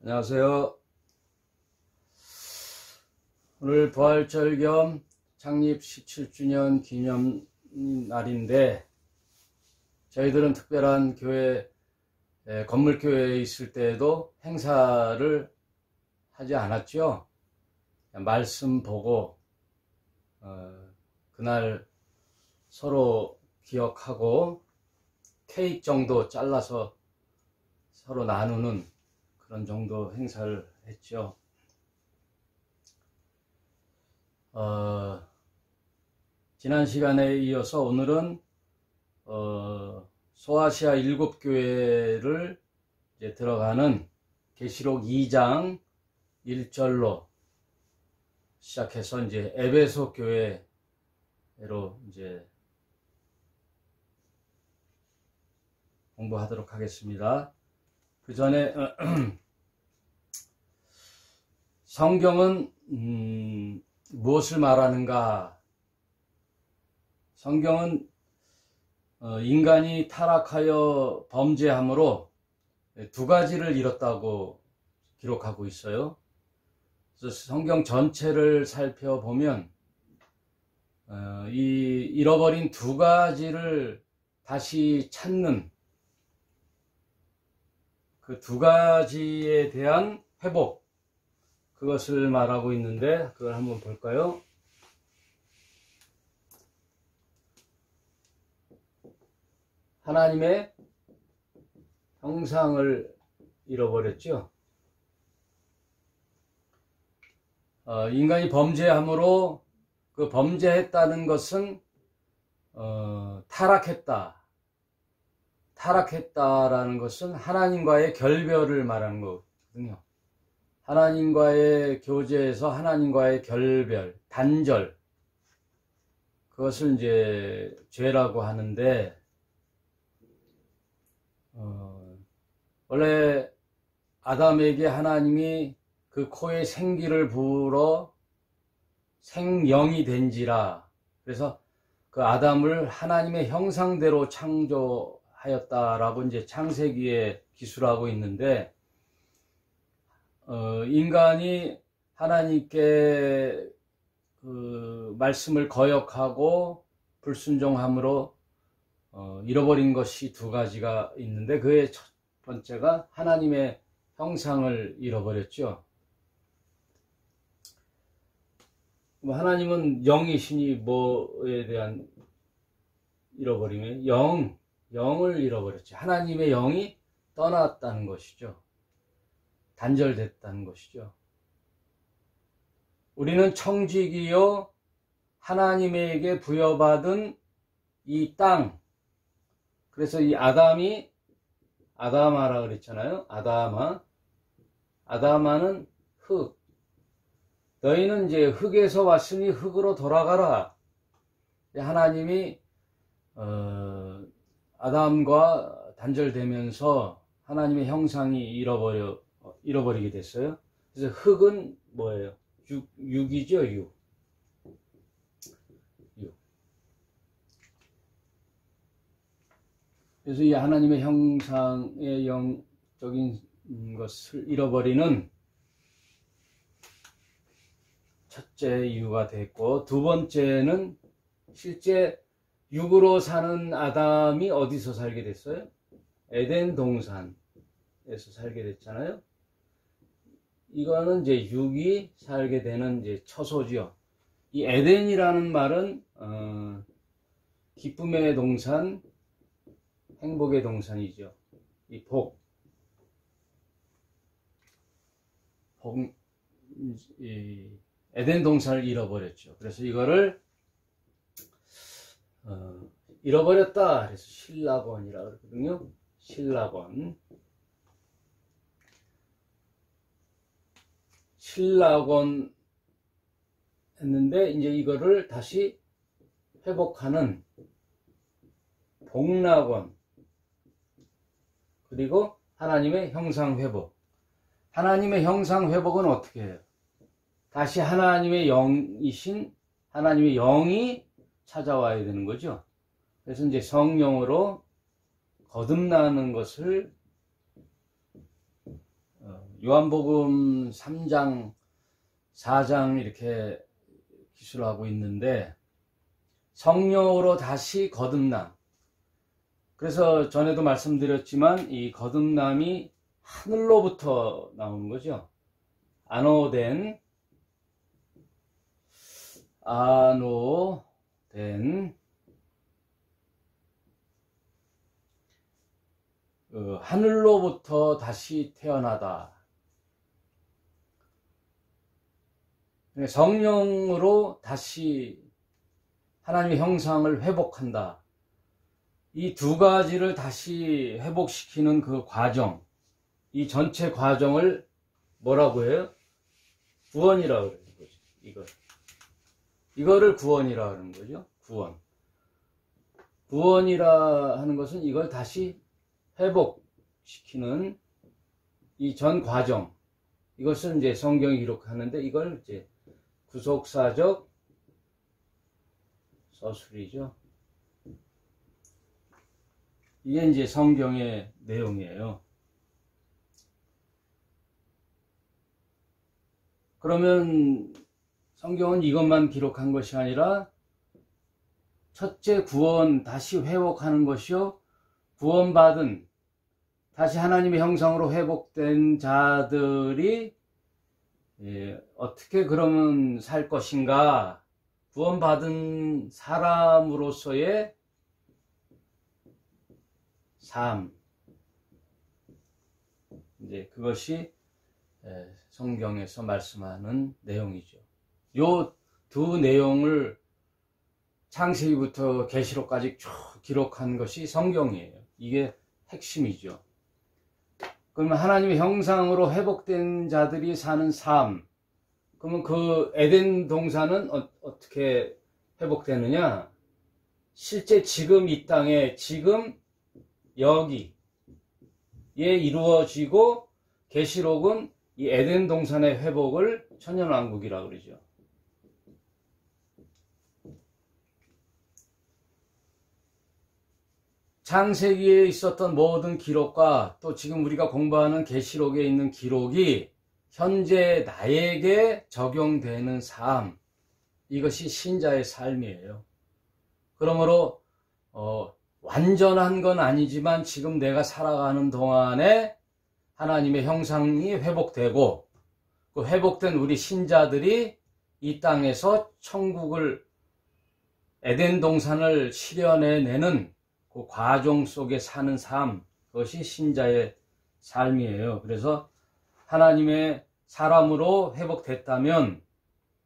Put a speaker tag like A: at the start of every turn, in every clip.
A: 안녕하세요. 오늘 부활절 겸 창립 17주년 기념 날인데, 저희들은 특별한 교회, 건물교회에 있을 때에도 행사를 하지 않았죠. 말씀 보고 그날 서로 기억하고 케이크 정도 잘라서 서로 나누는 그런 정도 행사를 했죠. 지난 시간에 이어서 오늘은 소아시아 7교회를 이제 들어가는 계시록 2장 1절로 시작해서 이제 에베소 교회로 이제 공부하도록 하겠습니다. 그 전에 성경은 무엇을 말하는가? 성경은 인간이 타락하여 범죄함으로 두 가지를 잃었다고 기록하고 있어요. 그래서 성경 전체를 살펴보면 이 잃어버린 두 가지를 다시 찾는 그 두 가지에 대한 회복, 그것을 말하고 있는데, 그걸 한번 볼까요? 하나님의 형상을 잃어버렸죠. 인간이 범죄함으로 그 범죄했다는 것은 타락했다라는 것은 하나님과의 결별을 말하는 거거든요. 하나님과의 교제에서 하나님과의 결별, 단절, 그것을 이제 죄라고 하는데, 원래 아담에게 하나님이 그 코에 생기를 불어 생영이 된지라, 그래서 그 아담을 하나님의 형상대로 창조하였다라고 이제 창세기에 기술하고 있는데, 인간이 하나님께 그 말씀을 거역하고 불순종함으로 잃어버린 것이 두 가지가 있는데, 그의 첫 번째가 하나님의 형상을 잃어버렸죠. 하나님은 영이시니 뭐에 대한 잃어버림에 영을 잃어버렸죠. 하나님의 영이 떠났다는 것이죠. 단절됐다는 것이죠. 우리는 청지기요 하나님에게 부여받은 이 땅, 그래서 이 아담아라 그랬잖아요. 아담아는 흙. 너희는 이제 흙에서 왔으니 흙으로 돌아가라. 하나님이 아담과 단절되면서 하나님의 형상이 잃어버리게 됐어요. 그래서 흙은 뭐예요? 육이죠, 육. 그래서 이 하나님의 형상의 영적인 것을 잃어버리는 첫째 이유가 됐고, 두 번째는 실제 육으로 사는 아담이 어디서 살게 됐어요? 에덴 동산에서 살게 됐잖아요. 이거는 이제 육이 살게 되는 이제 처소죠. 이 에덴이라는 말은 기쁨의 동산, 행복의 동산이죠. 이 에덴 동산을 잃어버렸죠. 그래서 이거를 잃어버렸다. 그래서 신라곤이라고 그러거든요. 신라곤 했는데, 이제 이거를 다시 회복하는 복락원, 그리고 하나님의 형상 회복. 하나님의 형상 회복은 어떻게 해요? 다시 하나님의 영이신 하나님의 영이 찾아와야 되는 거죠. 그래서 이제 성령으로 거듭나는 것을 요한복음 3장, 4장 이렇게 기술하고 있는데 성령으로 다시 거듭남. 그래서 전에도 말씀드렸지만 이 거듭남이 하늘로부터 나오는 거죠. 안오된 하늘로부터 다시 태어나다. 성령으로 다시 하나님의 형상을 회복한다. 이 두 가지를 다시 회복시키는 그 과정, 이 전체 과정을 뭐라고 해요? 구원이라고 그러는 거죠. 이거를 구원이라고 하는 거죠. 구원이라 하는 것은 이걸 다시 회복시키는 이 전 과정, 이것을 이제 성경이 기록하는데 이걸 이제 구속사적 서술이죠. 이게 이제 성경의 내용이에요. 그러면 성경은 이것만 기록한 것이 아니라 첫째 구원 다시 회복하는 것이요, 구원받은 다시 하나님의 형상으로 회복된 자들이 어떻게 그러면 살 것인가, 구원받은 사람으로서의 삶, 이제 그것이 성경에서 말씀하는 내용이죠. 요 두 내용을 창세기부터 계시록까지 쭉 기록한 것이 성경이에요. 이게 핵심이죠. 그러면 하나님의 형상으로 회복된 자들이 사는 삶, 그러면 그 에덴 동산은 어떻게 회복되느냐? 실제 지금 이 땅에, 지금 여기에 이루어지고, 계시록은 이 에덴 동산의 회복을 천년왕국이라고 그러죠. 창세기에 있었던 모든 기록과 또 지금 우리가 공부하는 계시록에 있는 기록이 현재 나에게 적용되는 삶, 이것이 신자의 삶이에요. 그러므로 완전한 건 아니지만 지금 내가 살아가는 동안에 하나님의 형상이 회복되고, 그 회복된 우리 신자들이 이 땅에서 천국을, 에덴 동산을 실현해내는 그 과정 속에 사는 삶, 그것이 신자의 삶이에요. 그래서 하나님의 사람으로 회복됐다면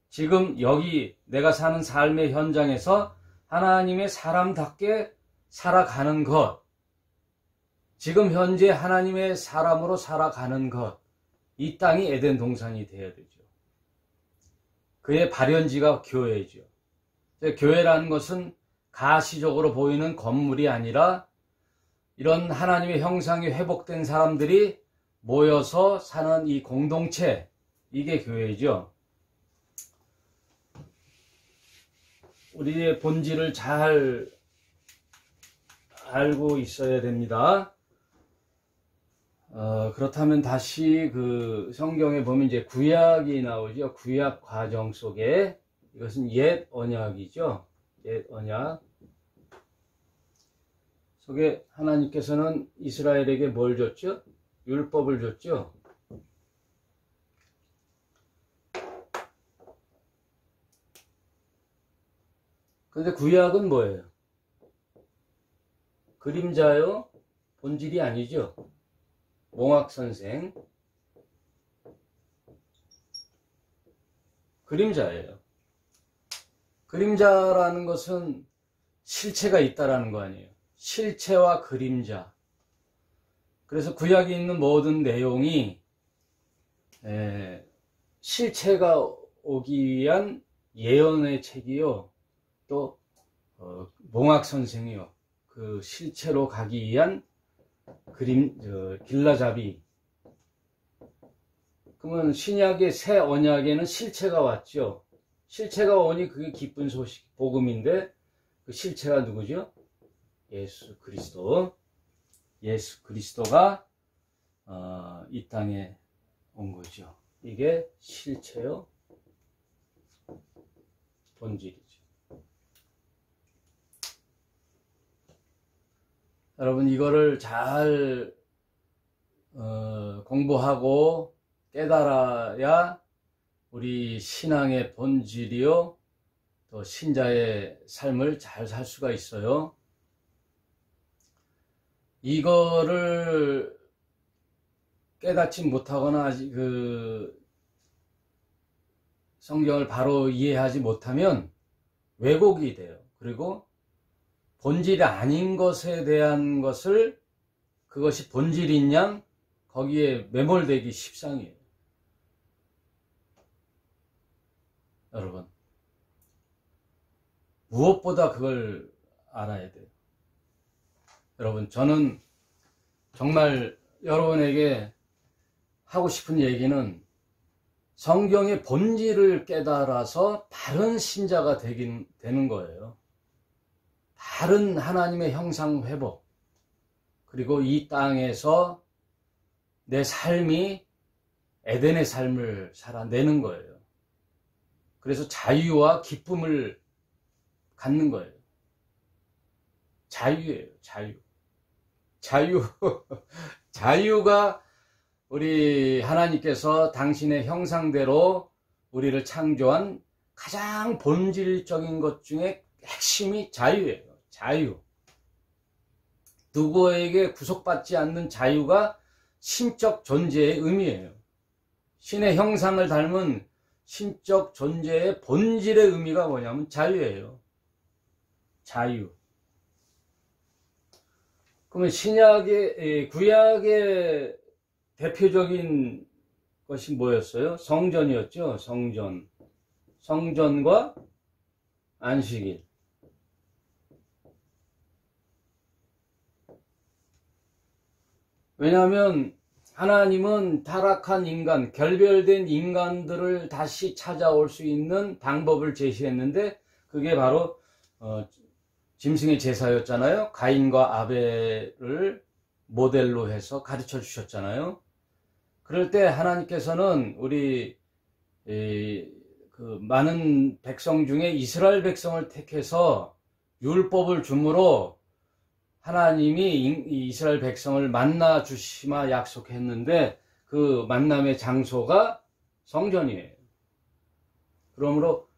A: 지금 여기 내가 사는 삶의 현장에서 하나님의 사람답게 살아가는 것, 지금 현재 하나님의 사람으로 살아가는 것, 이 땅이 에덴 동산이 되어야 되죠. 그의 발현지가 교회죠. 교회라는 것은 가시적으로 보이는 건물이 아니라 이런 하나님의 형상이 회복된 사람들이 모여서 사는 이 공동체, 이게 교회죠. 우리의 본질을 잘 알고 있어야 됩니다. 그렇다면 다시 그 성경에 보면 이제 구약이 나오죠. 구약 과정 속에 이것은 옛 언약이죠. 옛 언약 속에 하나님께서는 이스라엘에게 뭘 줬죠? 율법을 줬죠. 그런데 구약은 뭐예요? 그림자요? 본질이 아니죠. 몽학선생, 그림자예요. 그림자라는 것은 실체가 있다라는 거 아니에요. 실체와 그림자. 그래서 구약에 있는 모든 내용이 실체가 오기 위한 예언의 책이요, 또 몽학선생이요, 그 실체로 가기 위한 길라잡이. 그러면 신약의 새 언약에는 실체가 왔죠. 실체가 오니 그게 기쁜 소식, 복음인데 그 실체가 누구죠? 예수 그리스도. 예수 그리스도가 이 땅에 온 거죠. 이게 실체요, 본질이죠. 여러분 이거를 잘 공부하고 깨달아야 우리 신앙의 본질이요, 또 신자의 삶을 잘 살 수가 있어요. 이거를 깨닫지 못하거나 아직 성경을 바로 이해하지 못하면 왜곡이 돼요. 그리고 본질이 아닌 것에 대한 것을 그것이 본질인 양 거기에 매몰되기 십상이에요. 여러분 무엇보다 그걸 알아야 돼요. 여러분 저는 정말 여러분에게 하고 싶은 얘기는 성경의 본질을 깨달아서 바른 신자가 되는 거예요. 바른 하나님의 형상 회복, 그리고 이 땅에서 내 삶이 에덴의 삶을 살아내는 거예요. 그래서 자유와 기쁨을 갖는 거예요. 자유예요, 자유. 자유가 우리 하나님께서 당신의 형상대로 우리를 창조한 가장 본질적인 것 중에 핵심이 자유예요. 자유. 누구에게 구속받지 않는 자유가 신적 존재의 의미예요. 신의 형상을 닮은 신적 존재의 본질의 의미가 뭐냐면 자유예요. 자유. 그러면 구약의 대표적인 것이 뭐였어요? 성전이었죠. 성전과 안식일. 왜냐하면 하나님은 타락한 인간, 결별된 인간들을 다시 찾아올 수 있는 방법을 제시했는데 그게 바로 짐승의 제사였잖아요. 가인과 아벨을 모델로 해서 가르쳐 주셨잖아요. 그럴 때 하나님께서는 우리 많은 백성 중에 이스라엘 백성을 택해서 율법을 주므로 하나님이 이스라엘 백성을 만나 주시마 약속했는데 그 만남의 장소가 성전이에요. 그러므로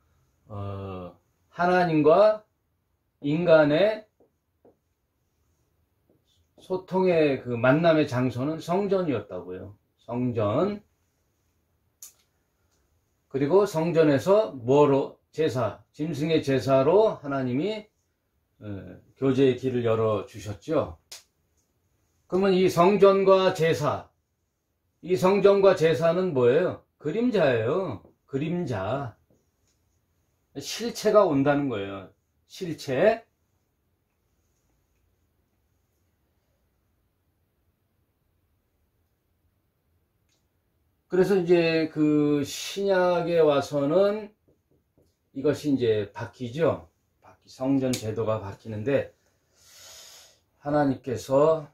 A: 하나님과 인간의 소통의 그 만남의 장소는 성전이었다고요. 성전. 그리고 성전에서 뭐로? 제사, 짐승의 제사로 하나님이 교제의 길을 열어주셨죠. 그러면 이 성전과 제사는 뭐예요? 그림자예요. 그림자. 실체가 온다는 거예요. 실체. 그래서 이제 그 신약에 와서는 이것이 이제 바뀌죠. 성전 제도가 바뀌는데 하나님께서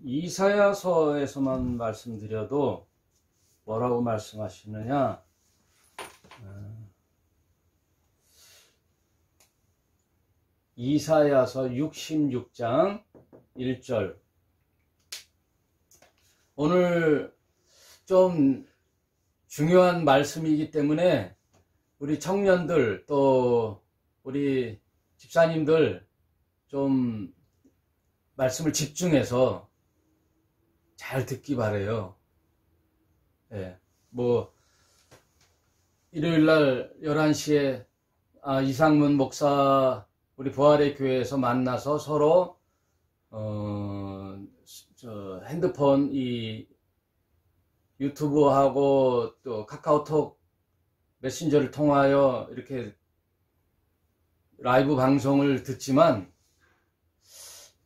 A: 이사야서에서만 말씀드려도 뭐라고 말씀하시느냐? 이사야서 66장 1절. 오늘 좀 중요한 말씀이기 때문에 우리 청년들 또 우리 집사님들 좀 말씀을 집중해서 잘 듣기 바래요. 예, 일요일날 11시에 이상문 목사 우리 부활의 교회에서 만나서 서로 핸드폰 유튜브하고 또 카카오톡 메신저를 통하여 이렇게 라이브 방송을 듣지만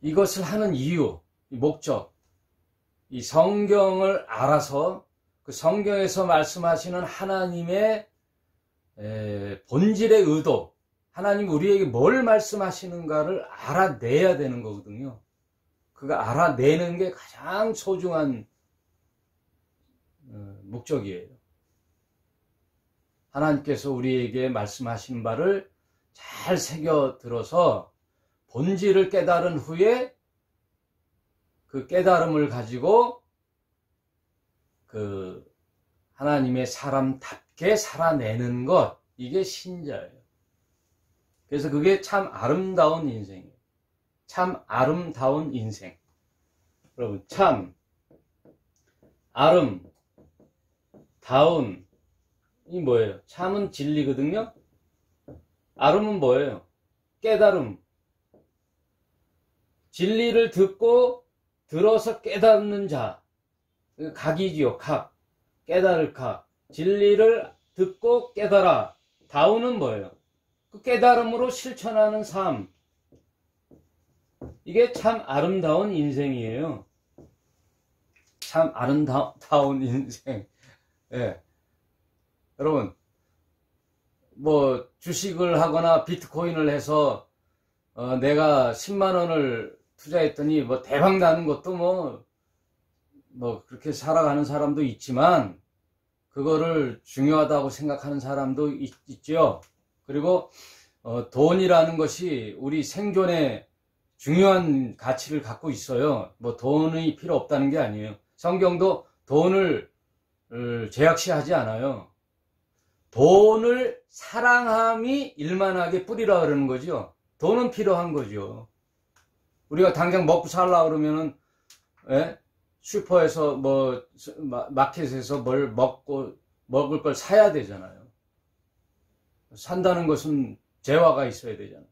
A: 이것을 하는 이유, 목적, 이 성경을 알아서 그 성경에서 말씀하시는 하나님의 본질의 의도, 하나님 우리에게 뭘 말씀하시는가를 알아내야 되는 거거든요. 그거 알아내는 게 가장 소중한 목적이에요. 하나님께서 우리에게 말씀하신 바를 잘 새겨 들어서 본질을 깨달은 후에 그 깨달음을 가지고 그 하나님의 사람답게 살아내는 것, 이게 신자예요. 그래서 그게 참 아름다운 인생이에요. 참 아름다운 인생. 여러분, 참 아름다운 이 뭐예요? 참은 진리거든요. 아름은 뭐예요? 깨달음. 진리를 듣고 들어서 깨닫는 자, 각이지요. 각, 깨달을 각. 진리를 듣고 깨달아. 다운은 뭐예요? 그 깨달음으로 실천하는 삶. 이게 참 아름다운 인생이에요. 참 아름다운 인생. 예. 여러분, 뭐 주식을 하거나 비트코인을 해서 내가 10만 원을 투자했더니 뭐 대박 나는 것도 뭐 그렇게 살아가는 사람도 있지만, 그거를 중요하다고 생각하는 사람도 있죠. 그리고 돈이라는 것이 우리 생존에 중요한 가치를 갖고 있어요. 뭐 돈이 필요 없다는 게 아니에요. 성경도 돈을 제약시하지 않아요. 돈을 사랑함이 일만하게 뿌리라 그러는 거죠. 돈은 필요한 거죠. 우리가 당장 먹고 살라 그러면은, 예? 슈퍼에서 마켓에서 뭘 먹을 걸 사야 되잖아요. 산다는 것은 재화가 있어야 되잖아요.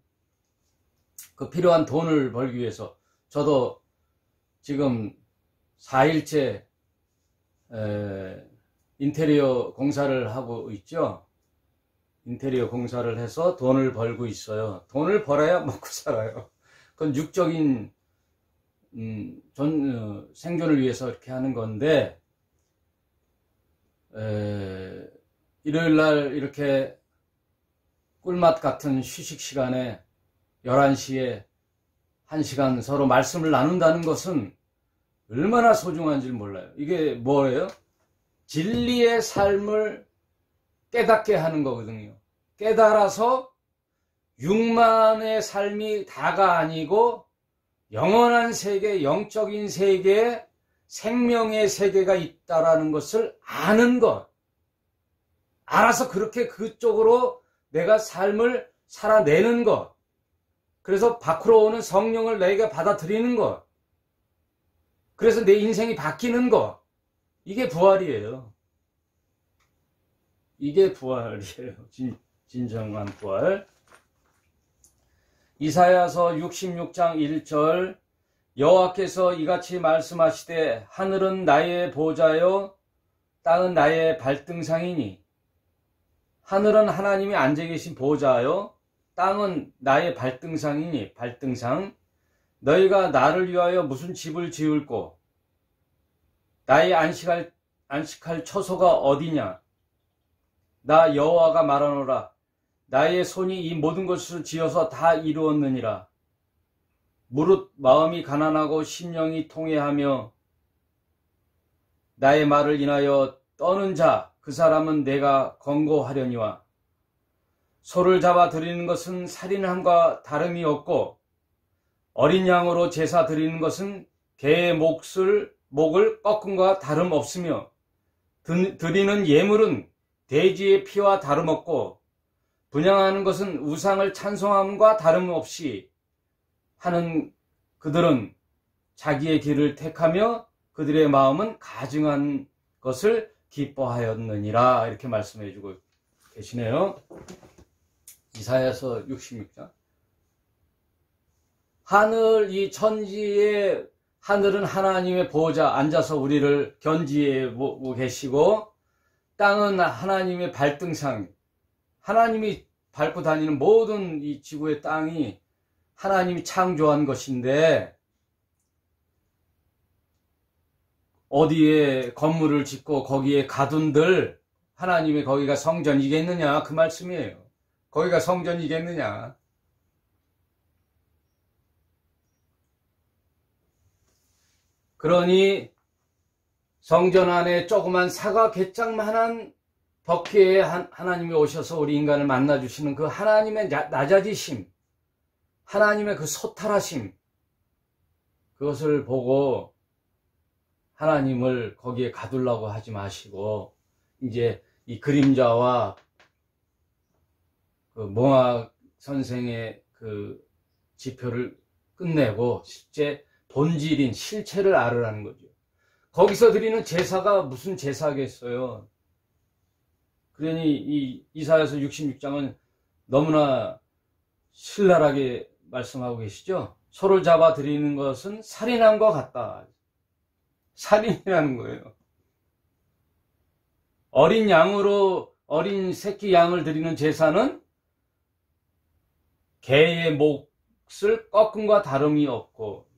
A: 그 필요한 돈을 벌기 위해서 저도 지금 4일째 인테리어 공사를 하고 있죠. 인테리어 공사를 해서 돈을 벌고 있어요. 돈을 벌어야 먹고 살아요. 그건 육적인 생존을 위해서 이렇게 하는 건데, 일요일날 이렇게 꿀맛 같은 휴식 시간에 11시에 1시간 서로 말씀을 나눈다는 것은 얼마나 소중한지 몰라요. 이게 뭐예요? 진리의 삶을 깨닫게 하는 거거든요. 깨달아서 육만의 삶이 다가 아니고 영원한 세계, 영적인 세계에 생명의 세계가 있다라는 것을 아는 것. 알아서 그렇게 그쪽으로 내가 삶을 살아내는 것. 그래서 밖으로 오는 성령을 내가 받아들이는 것. 그래서 내 인생이 바뀌는 것. 이게 부활이에요. 이게 부활이에요. 진정한 부활. 이사야서 66장 1절, 여호와께서 이같이 말씀하시되 하늘은 나의 보좌요 땅은 나의 발등상이니. 하늘은 하나님이 앉아 계신 보좌요 땅은 나의 발등상이니. 발등상. 너희가 나를 위하여 무슨 집을 지을꼬? 나의 안식할 처소가 어디냐? 나 여호와가 말하노라. 나의 손이 이 모든 것을 지어서 다 이루었느니라. 무릇 마음이 가난하고 심령이 통회하며 나의 말을 인하여 떠는 자, 그 사람은 내가 권고하려니와. 소를 잡아 드리는 것은 살인함과 다름이 없고 어린 양으로 제사 드리는 것은 개의 목을 꺾음과 다름없으며 드리는 예물은 돼지의 피와 다름없고 분향하는 것은 우상을 찬송함과 다름없이 하는 그들은 자기의 길을 택하며 그들의 마음은 가증한 것을 기뻐하였느니라. 이렇게 말씀해 주고 계시네요. 이사야서 66장. 하늘, 이 천지의 하늘은 하나님의 보호자 앉아서 우리를 견지해 보고 계시고, 땅은 하나님의 발등상, 하나님이 밟고 다니는 모든 이 지구의 땅이 하나님이 창조한 것인데, 어디에 건물을 짓고 거기에 가둔들 하나님의 거기가 성전이겠느냐, 그 말씀이에요. 거기가 성전이겠느냐. 그러니 성전 안에 조그만 사과 갯장만한 버키에 하나님이 오셔서 우리 인간을 만나주시는 그 하나님의 낮아지심, 하나님의 그 소탈하심, 그것을 보고 하나님을 거기에 가두려고 하지 마시고 이제 이 그림자와 그 몽학 선생의 그 지표를 끝내고 실제 본질인 실체를 알으라는 거죠. 거기서 드리는 제사가 무슨 제사겠어요. 그러니 이 이사야서 66장은 너무나 신랄하게 말씀하고 계시죠. 소를 잡아 드리는 것은 살인함과 같다. 살인이라는 거예요. 어린 양으로 어린 새끼 양을 드리는 제사는 개의 몫을 꺾음과 다름이 없고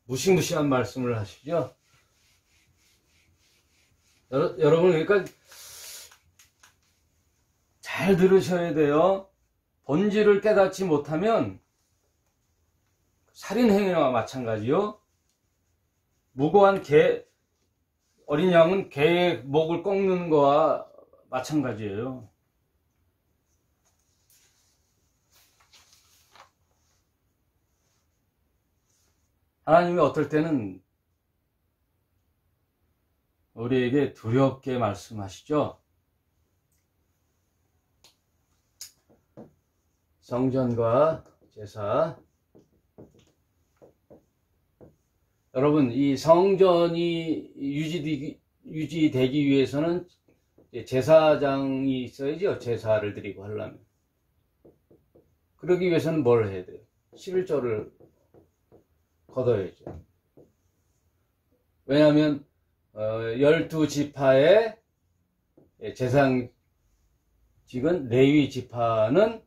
A: 무시무시한 말씀을 하시죠. 여러분 그러니까 잘 들으셔야 돼요. 본질을 깨닫지 못하면 살인행위와 마찬가지요. 무고한 어린 양은 개의 목을 꺾는 거와 마찬가지예요. 하나님이 어떨 때는 우리에게 두렵게 말씀하시죠. 성전과 제사. 여러분, 이 성전이 유지되기 위해서는 제사장이 있어야죠. 제사를 드리고 하려면. 그러기 위해서는 뭘 해야 돼요? 11조를 걷어야죠. 왜냐하면 12지파의 제사장직은 레위 지파는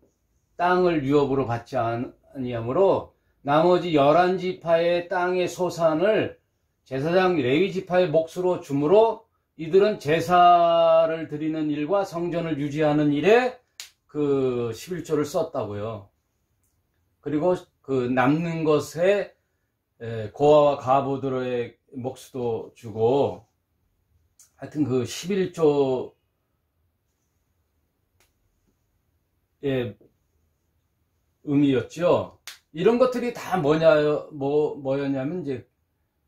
A: 땅을 유업으로 받지 아니하므로 나머지 11지파의 땅의 소산을 제사장 레위 지파의 몫으로 주므로 이들은 제사를 드리는 일과 성전을 유지하는 일에 그 11조를 썼다고요. 그리고 그 남는 것에 고아와 과부들의 몫도 주고 하여튼 그 11조의 의미였죠. 이런 것들이 다 뭐였냐면 이제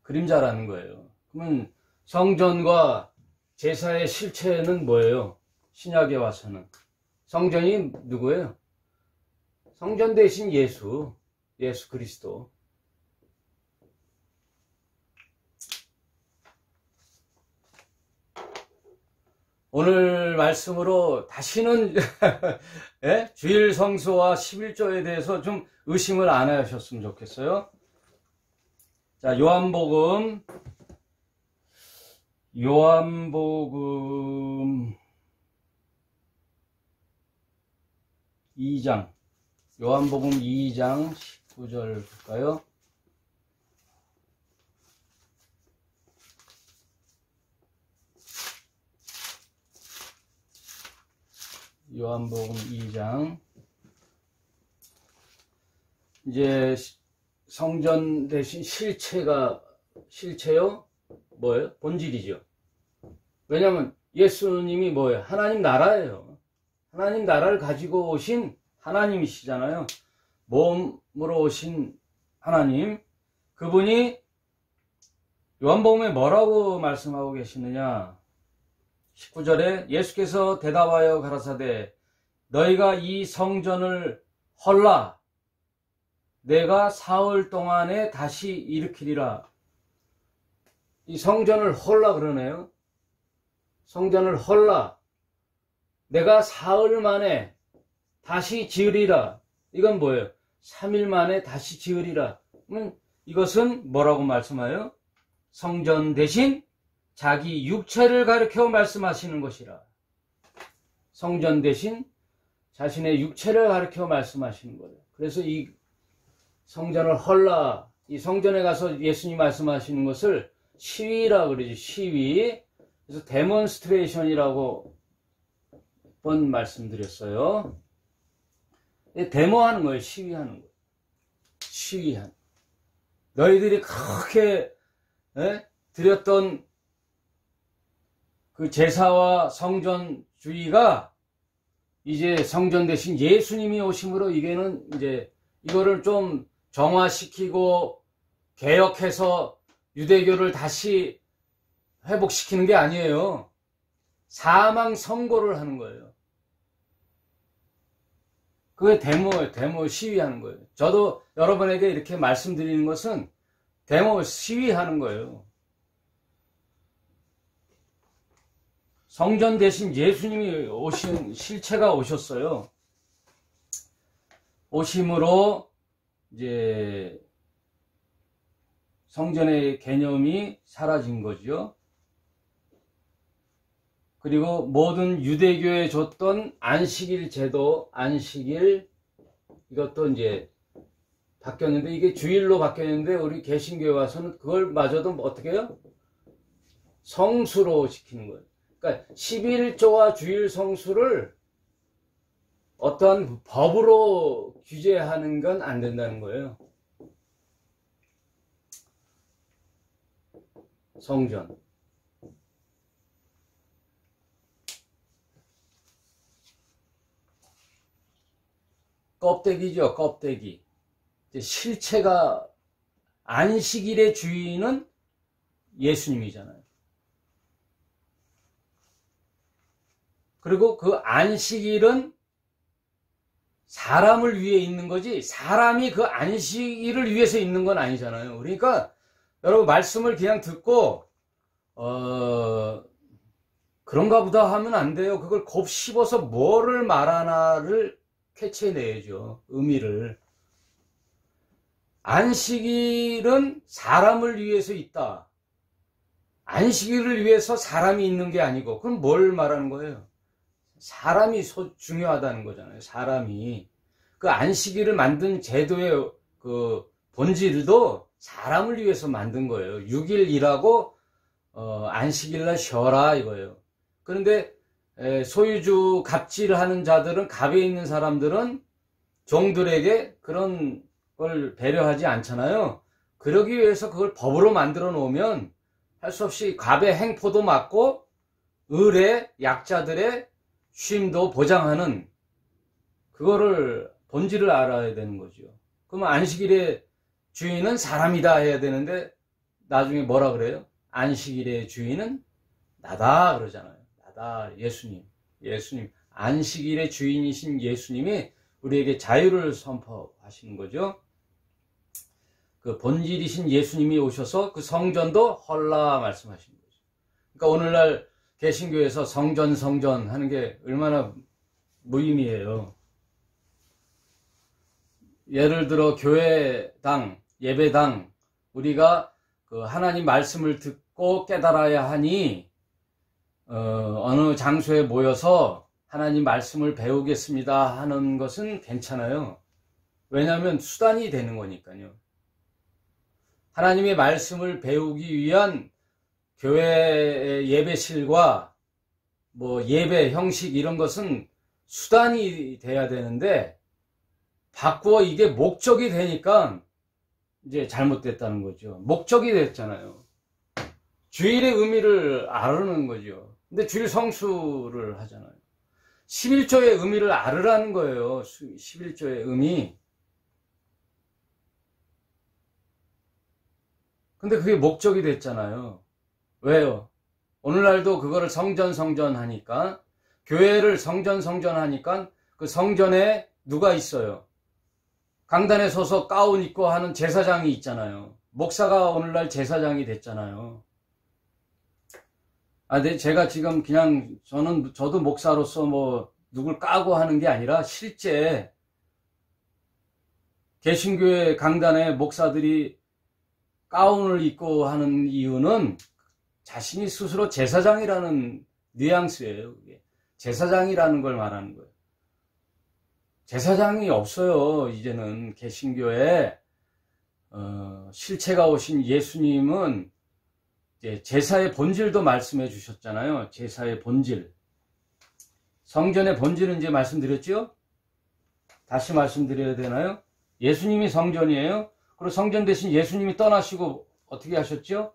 A: 그림자라는 거예요. 그러면 성전과 제사의 실체는 뭐예요? 신약에 와서는 성전이 누구예요? 성전 대신 예수 그리스도. 오늘 말씀으로 다시는 예? 주일 성수와 11조에 대해서 좀 의심을 안 하셨으면 좋겠어요. 자, 요한복음 2장, 요한복음 2장 19절 볼까요? 요한복음 2장. 이제 성전 대신 실체요? 뭐예요? 본질이죠. 왜냐하면 예수님이 뭐예요? 하나님 나라예요. 하나님 나라를 가지고 오신 하나님이시잖아요. 몸으로 오신 하나님. 그분이 요한복음에 뭐라고 말씀하고 계시느냐? 19절에 예수께서 대답하여 가라사대 너희가 이 성전을 헐라 내가 사흘 동안에 다시 일으키리라. 이 성전을 헐라 그러네요. 성전을 헐라 내가 사흘 만에 다시 지으리라. 이건 뭐예요? 3일 만에 다시 지으리라. 이것은 뭐라고 말씀하여? 성전 대신 자기 육체를 가리켜 말씀하시는 것이라. 성전 대신 자신의 육체를 가리켜 말씀하시는 거예요. 그래서 이 성전을 헐라, 이 성전에 가서 예수님 말씀하시는 것을 시위라 그러지. 시위. 그래서 데몬스트레이션이라고 번 말씀드렸어요. 데모하는 거예요. 시위하는 거예요. 시위한. 너희들이 그렇게 드렸던 그 제사와 성전주의가 이제 성전 대신 예수님이 오심으로 이게는 이제 이거를 좀 정화시키고 개혁해서 유대교를 다시 회복시키는 게 아니에요. 사망 선고를 하는 거예요. 그게 데모예요. 데모 시위하는 거예요. 저도 여러분에게 이렇게 말씀드리는 것은 데모 시위하는 거예요. 성전 대신 예수님이 오신 실체가 오셨어요. 오심으로 이제 성전의 개념이 사라진 거죠. 그리고 모든 유대교에 줬던 안식일 제도, 안식일 이것도 이제 바뀌었는데 이게 주일로 바뀌었는데 우리 개신교에 와서는 그걸 마저도 어떻게 해요? 성수로 지키는 거예요. 그러니까 11조와 주일 성수를 어떠한 법으로 규제하는 건 안 된다는 거예요. 성전. 껍데기죠, 껍데기. 실체가 안식일의 주인은 예수님이잖아요. 그리고 그 안식일은 사람을 위해 있는 거지 사람이 그 안식일을 위해서 있는 건 아니잖아요. 그러니까 여러분 말씀을 그냥 듣고 그런가 보다 하면 안 돼요. 그걸 곱씹어서 뭐를 말하나를 캐치해내야죠. 의미를. 안식일은 사람을 위해서 있다. 안식일을 위해서 사람이 있는 게 아니고 그럼 뭘 말하는 거예요? 사람이 중요하다는 거잖아요. 사람이. 그 안식일을 만든 제도의 그 본질도 사람을 위해서 만든 거예요. 6일 일하고 안식일날 쉬어라 이거예요. 그런데 소유주 갑질하는 자들은 갑에 있는 사람들은 종들에게 그런 걸 배려하지 않잖아요. 그러기 위해서 그걸 법으로 만들어 놓으면 할 수 없이 갑의 행포도 막고 을의 약자들의 쉼도 보장하는 그거를 본질을 알아야 되는 거죠. 그러면 안식일의 주인은 사람이다 해야 되는데 나중에 뭐라 그래요? 안식일의 주인은 나다 그러잖아요. 나다. 예수님. 안식일의 주인이신 예수님이 우리에게 자유를 선포하시는 거죠. 그 본질이신 예수님이 오셔서 그 성전도 헐라 말씀하시는 거죠. 그러니까 오늘날 개신교에서 성전 하는 게 얼마나 무의미해요. 예를 들어 교회당, 예배당 우리가 그 하나님 말씀을 듣고 깨달아야 하니 어느 장소에 모여서 하나님 말씀을 배우겠습니다 하는 것은 괜찮아요. 왜냐하면 수단이 되는 거니까요. 하나님의 말씀을 배우기 위한 교회의 예배실과 뭐 예배 형식 이런 것은 수단이 돼야 되는데 바꾸어 이게 목적이 되니까 이제 잘못됐다는 거죠. 목적이 됐잖아요. 주일의 의미를 알아는 거죠. 근데 주일 성수를 하잖아요. 11조의 의미를 알으라는 거예요. 11조의 의미. 근데 그게 목적이 됐잖아요. 왜요? 오늘날도 그거를 성전 하니까 교회를 성전 하니까 그 성전에 누가 있어요? 강단에 서서 가운 입고 하는 제사장이 있잖아요. 목사가 오늘날 제사장이 됐잖아요. 근데 제가 지금 그냥 저도 목사로서 뭐 누굴 까고 하는 게 아니라 실제 개신교회 강단에 목사들이 가운을 입고 하는 이유는 자신이 스스로 제사장이라는 뉘앙스예요. 그게. 제사장이라는 걸 말하는 거예요. 제사장이 없어요. 이제는 개신교에 실체가 오신 예수님은 이제 제사의 본질도 말씀해 주셨잖아요. 제사의 본질. 성전의 본질은 이제 말씀드렸죠. 다시 말씀드려야 되나요? 예수님이 성전이에요. 그리고 성전 대신 예수님이 떠나시고 어떻게 하셨죠?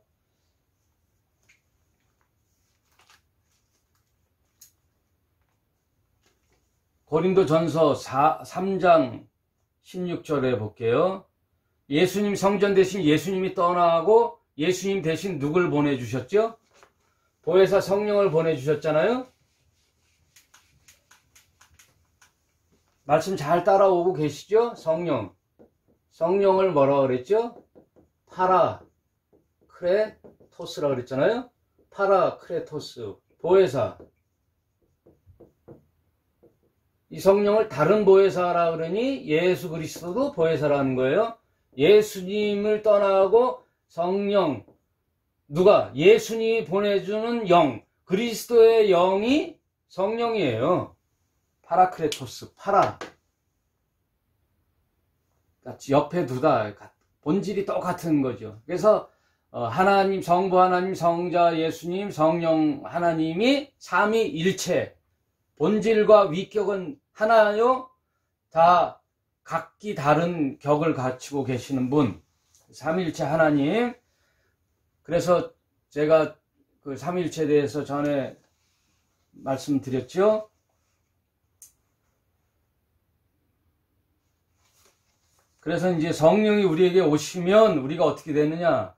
A: 고린도전서 3장 16절에 볼게요. 예수님 성전 대신 예수님이 떠나고 예수님 대신 누굴 보내주셨죠? 보혜사 성령을 보내주셨잖아요. 말씀 잘 따라오고 계시죠? 성령을 뭐라고 그랬죠? 파라크레토스라고 그랬잖아요. 파라크레토스, 보혜사. 이 성령을 다른 보혜사라 그러니 예수 그리스도도 보혜사라는 거예요. 예수님을 떠나고 성령, 누가? 예수님이 보내주는 영, 그리스도의 영이 성령이에요. 파라크레토스, 파라. 옆에 두다. 본질이 똑같은 거죠. 그래서 하나님, 성부 하나님, 성자 예수님, 성령 하나님이 삼위일체. 본질과 위격은 하나요? 다 각기 다른 격을 갖추고 계시는 분. 삼위일체 하나님. 그래서 제가 그 삼위일체에 대해서 전에 말씀드렸죠. 그래서 이제 성령이 우리에게 오시면 우리가 어떻게 되느냐?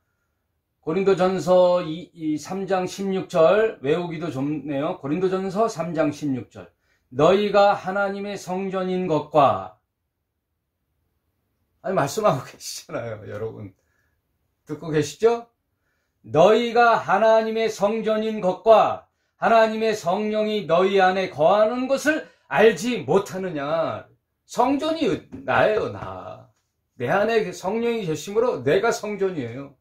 A: 고린도전서 3장 16절 외우기도 좋네요. 고린도전서 3장 16절. 너희가 하나님의 성전인 것과, 아니 말씀하고 계시잖아요, 여러분. 듣고 계시죠? 너희가 하나님의 성전인 것과 하나님의 성령이 너희 안에 거하는 것을 알지 못하느냐. 성전이 나예요, 나. 내 안에 성령이 계심으로 내가 성전이에요.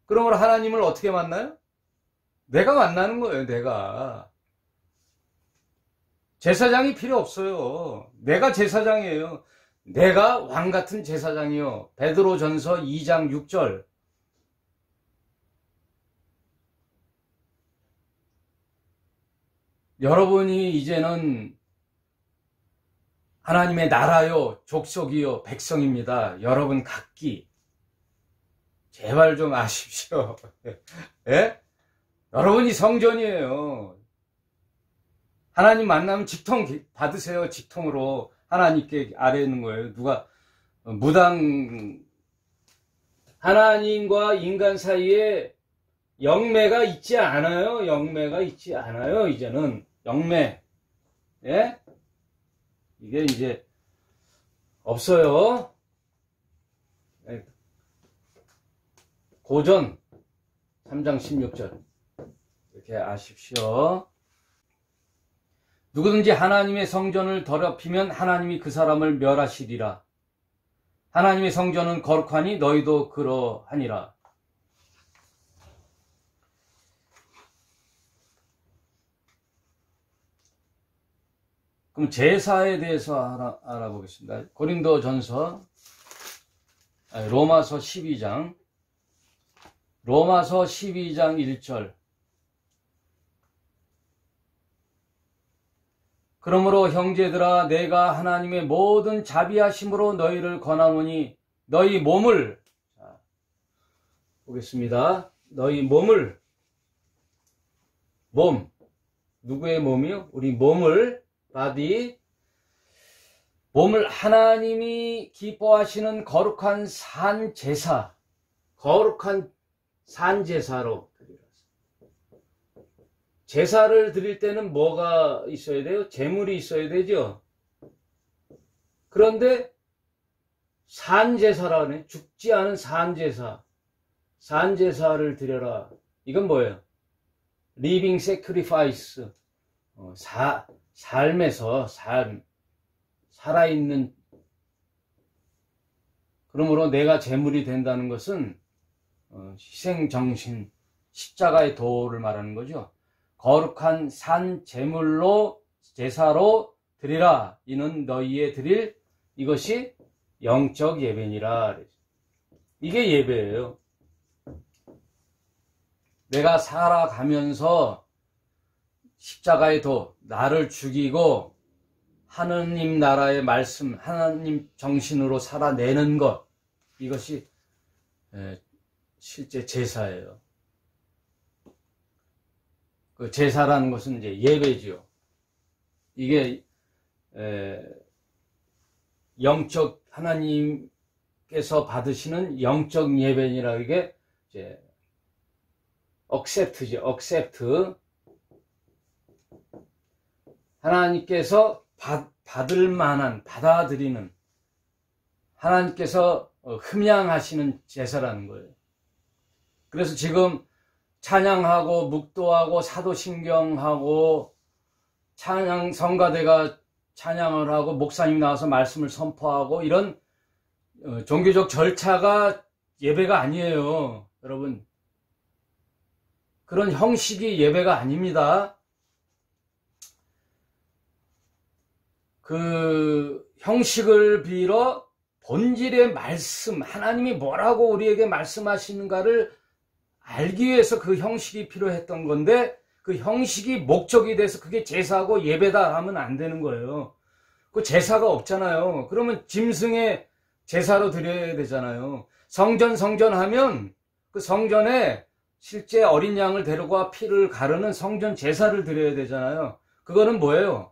A: 그러므로 하나님을 어떻게 만나요? 내가 만나는 거예요, 내가. 제사장이 필요 없어요. 내가 제사장이에요. 내가 왕 같은 제사장이요. 베드로전서 2장 6절. 여러분이 이제는 하나님의 나라요, 족속이요, 백성입니다. 여러분 각기. 제발 좀 아십시오. 예? 여러분이 성전이에요. 하나님 만나면 직통 받으세요. 직통으로 하나님께 아뢰는 거예요. 누가 하나님과 인간 사이에 영매가 있지 않아요. 영매가 있지 않아요. 이제는 영매. 예? 이게 이제 없어요. 고전 3장 16절 이렇게 아십시오. 누구든지 하나님의 성전을 더럽히면 하나님이 그 사람을 멸하시리라. 하나님의 성전은 거룩하니 너희도 그러하니라. 그럼 제사에 대해서 알아보겠습니다. 고린도전서, 로마서 12장 1절. 그러므로 형제들아 내가 하나님의 모든 자비하심으로 너희를 권하노니 너희 몸을, 보겠습니다. 너희 몸을, 누구의 몸이요? 우리 몸을, 바디, 몸을 하나님이 기뻐하시는 거룩한 산제사, 거룩한 산제사로 드리라. 제사를 드릴 때는 뭐가 있어야 돼요? 제물이 있어야 되죠. 그런데 산제사라네. 죽지 않은 산제사를 드려라. 이건 뭐예요? Living Sacrifice. 삶에서 살아있는. 그러므로 내가 제물이 된다는 것은 희생정신, 십자가의 도를 말하는 거죠. 거룩한 산 제물로, 제사로 드리라. 이는 너희의 드릴 이것이 영적 예배니라. 이게 예배예요. 내가 살아가면서 십자가의 도, 나를 죽이고 하느님 나라의 말씀, 하나님 정신으로 살아내는 것, 이것이 실제 제사예요. 그 제사라는 것은 이제 예배지요. 이게 영적 하나님께서 받으시는 영적 예배니라. 이게 이제 accept죠. accept. 하나님께서 받을 만한, 받아들이는, 하나님께서 흠양하시는 제사라는 거예요. 그래서 지금 찬양하고 묵도하고 사도신경하고 찬양 성가대가 찬양을 하고 목사님 나와서 말씀을 선포하고 이런 종교적 절차가 예배가 아니에요. 여러분, 그런 형식이 예배가 아닙니다. 그 형식을 빌어 본질의 말씀, 하나님이 뭐라고 우리에게 말씀하시는가를 알기 위해서 그 형식이 필요했던 건데, 그 형식이 목적이 돼서 그게 제사고 예배다 하면 안 되는 거예요. 그 제사가 없잖아요. 그러면 짐승의 제사로 드려야 되잖아요. 성전 하면 그 성전에 실제 어린 양을 데려가 피를 가르는 성전 제사를 드려야 되잖아요. 그거는 뭐예요?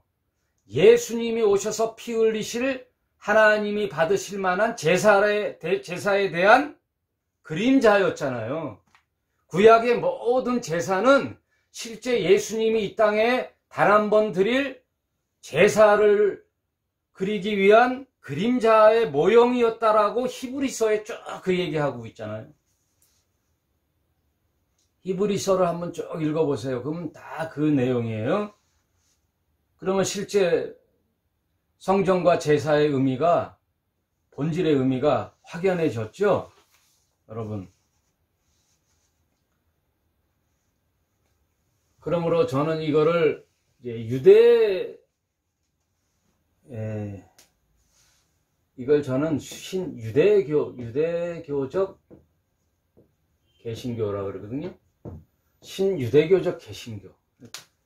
A: 예수님이 오셔서 피 흘리실, 하나님이 받으실 만한 제사에 대한 그림자였잖아요. 구약의 모든 제사는 실제 예수님이 이 땅에 단 한 번 드릴 제사를 그리기 위한 그림자의 모형이었다라고 히브리서에 쭉 그 얘기하고 있잖아요. 히브리서를 한번 쭉 읽어보세요. 그러면 다 그 내용이에요. 그러면 실제 성전과 제사의 의미가, 본질의 의미가 확연해졌죠? 여러분. 그러므로 저는 이거를 이제 이걸 저는 유대교적 개신교라고 그러거든요. 신유대교적 개신교.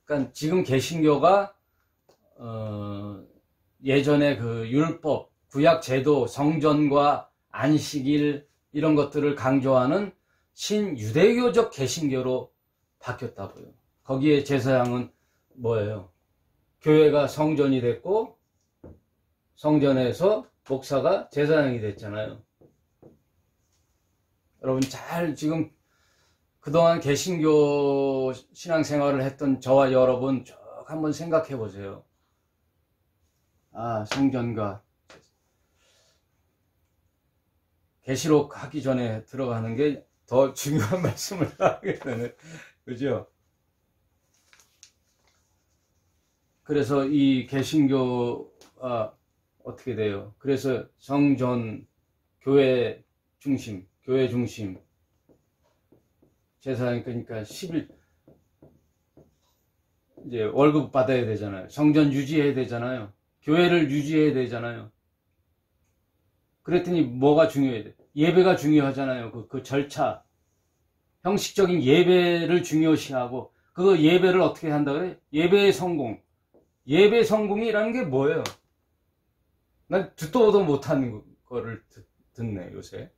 A: 그러니까 지금 개신교가 예전에 그 율법, 구약 제도, 성전과 안식일 이런 것들을 강조하는 신유대교적 개신교로 바뀌었다고요. 거기에 제사장은 뭐예요? 교회가 성전이 됐고 성전에서 목사가 제사장이 됐잖아요. 여러분 잘 지금 그동안 개신교 신앙생활을 했던 저와 여러분 쭉 한번 생각해 보세요. 성전과 계시록 하기 전에 들어가는 게 더 중요한 말씀을 하게 되는, 그죠? 그래서 이 개신교가 어떻게 돼요? 그래서 성전, 교회 중심, 제사장, 그러니까 10일 이제 월급 받아야 되잖아요. 성전 유지해야 되잖아요. 교회를 유지해야 되잖아요. 그랬더니 뭐가 중요해야 돼? 예배가 중요하잖아요. 그 절차. 형식적인 예배를 중요시하고, 그 예배를 어떻게 한다 그래? 예배의 성공. 예배 성공이라는 게 뭐예요? 난 듣도 보도 못하는 거를 듣네, 요새.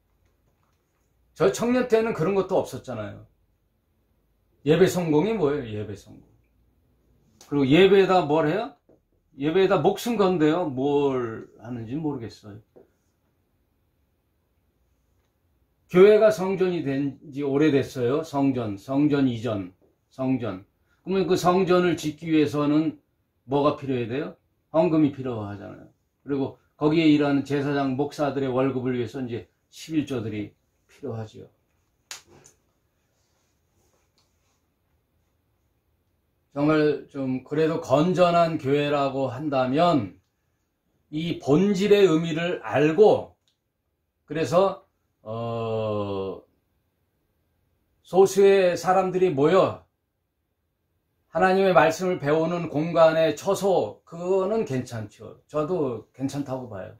A: 저 청년 때는 그런 것도 없었잖아요. 예배 성공이 뭐예요? 예배 성공. 그리고 예배에다 뭘 해요? 예배에다 목숨 건데요. 뭘 하는지 모르겠어요. 교회가 성전이 된 지 오래됐어요. 성전 이전, 성전. 그러면 그 성전을 짓기 위해서는 뭐가 필요해야 돼요? 헌금이 필요하잖아요. 그리고 거기에 일하는 제사장, 목사들의 월급을 위해서 이제 11조들이 필요하죠. 정말 좀 그래도 건전한 교회라고 한다면 이 본질의 의미를 알고, 그래서 소수의 사람들이 모여 하나님의 말씀을 배우는 공간의 처소, 그거는 괜찮죠. 저도 괜찮다고 봐요.